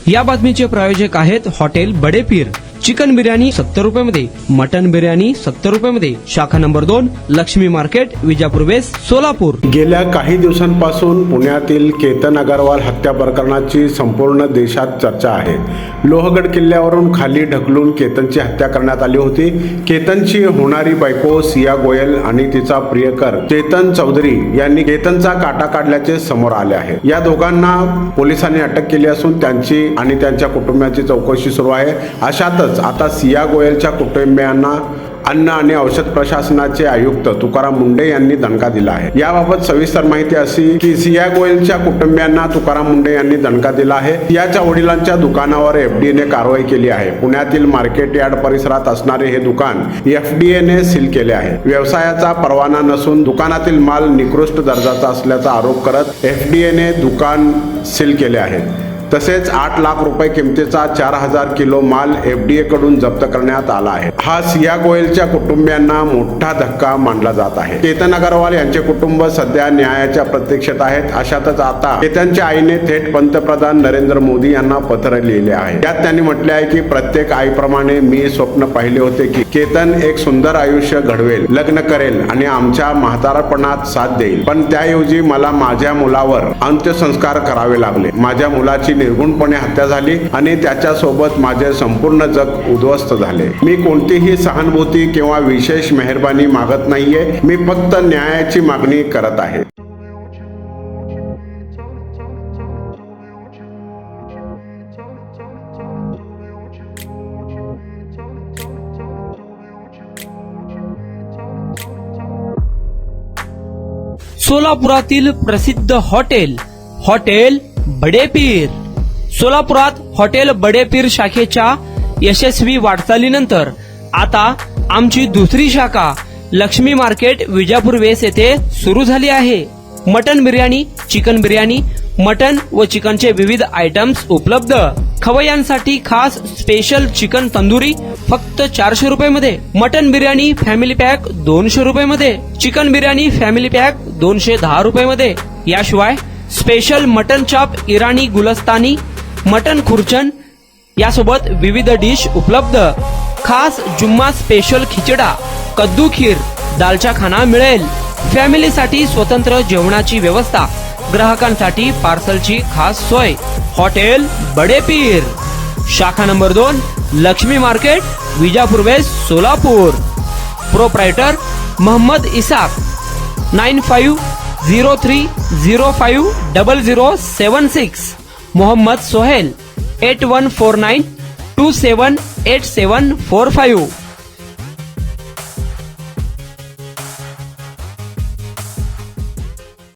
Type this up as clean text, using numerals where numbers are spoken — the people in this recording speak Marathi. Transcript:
या बातमीचे प्रायोजक आहेत हॉटेल बडे पीर। चिकन बिर्याणी 70 रुपयामध्ये, मटन बिर्याणी 70 रुपयामध्ये। शाखा number 2, Lakshmi market, Vijapur west, Solapur. गेल्या काही दिवसांपासून पुण्यातील केतन अगरवाल हत्या प्रकरणाची संपूर्ण देशात चर्चा आहे। लोहगड किल्ल्यावरून खाली ढकलून केतनची हत्या करण्यात आली होती। केतनची होणारी बायको सिया गोयल आणि तिचा प्रियकर चेतन चौधरी यांनी केतनचा काटा काढल्याचे समोर आले आहे। या दोघांना पोलिसांनी अटक केली असून त्यांची आणि त्यांच्या कुटुंबियांची चौकशी सुरू आहे। अशातच आता सिया गोयलच्या कुटुंबियांना अन्न आणि औषध प्रशासनाचे आयुक्त तुकाराम मुंडे यांनी दणका दिला आहे। याबाबत सविस्तर माहिती अशी की सिया गोयलच्या कुटुंबियांना तुकाराम मुंडे यांनी दणका दिला आहे। सियाच्या वडिलांच्या दुकानावर एफडीएने कारवाई केली आहे। पुण्यातील मार्केट यार्ड परिसरात असणारे हे दुकान एफडीएने सील केले आहे। व्यवसायाचा परवाना नसून दुकानातील माल निकृष्ट दर्जाचा असल्याचा आरोप करत एफडीएने दुकान सील केले आहे। तसेच 8 लाख रुपये किमतीचा 4000 किलो माल एफडीए कडून जप्त करण्यात आला आहे। हा सिया गोयलच्या कुटुंबियांना मोठा धक्का मानला जात आहे। केतन अगरवाल यांचे कुटुंब सध्या न्यायाच्या प्रतीक्षेत आहेत। अशातच आता केतनच्या आईने थेट पंतप्रधान नरेंद्र मोदी यांना पत्र लिहिले आहे। त्यात त्यांनी म्हटले आहे की प्रत्येक आईप्रमाणे मी स्वप्न पाहिले होते की केतन एक सुंदर आयुष्य घडवेल, लग्न करेल आणि आमच्या म्हातारपणात साथ देईल, पण त्याऐवजी मला माझ्या मुलावर अंत्यसंस्कार करावे लागले। माझ्या मुलाची निर्गुणपणे हत्या झाली आणि त्याच्यासोबत माझे संपूर्ण जग उद्ध्वस्त झाले। मी कोणतीही सहानुभूती किंवा विशेष मेहरबानी मागत नाहीये, मी फक्त न्यायाची मागणी करत आहे। सोलापुरातील प्रसिद्ध हॉटेल बडे पीर। सोलापुरात हॉटेल बडे पीर शाखेच्या यशस्वी वाटचालीनंतर आता आमची दुसरी शाखा लक्ष्मी मार्केट, विजापूर वेस्ट येथे सुरू झाली आहे। Mutton biryani, chicken biryani, mutton व चिकनचे विविध आयटम्स उपलब्ध। खवय्यांसाठी खास स्पेशल चिकन तंदुरी फक्त 400 रुपयामध्ये, मटन बिर्याणी फॅमिली पॅक 200 रुपयामध्ये, चिकन बिर्याणी फॅमिली पॅक 210 रुपयामध्ये। याशिवाय स्पेशल मटन चॉप, इराणी गुलस्तानी, मटन खुर्चन यासोबत विविध डिश उपलब्ध। खास जुम्मा स्पेशल खिचडा, कद्दू खीर, दालचा खाना मिळेल। फॅमिलीसाठी स्वतंत्र जेवणाची व्यवस्था, ग्राहकांसाठी पार्सलची खास सोय। हॉटेल बडे पीर, शाखा number 2, Lakshmi market, Vijapur west, Solapur. Proprietor Mohammed Isaq, 9503050076। Mohammed Sohail, 8149278745।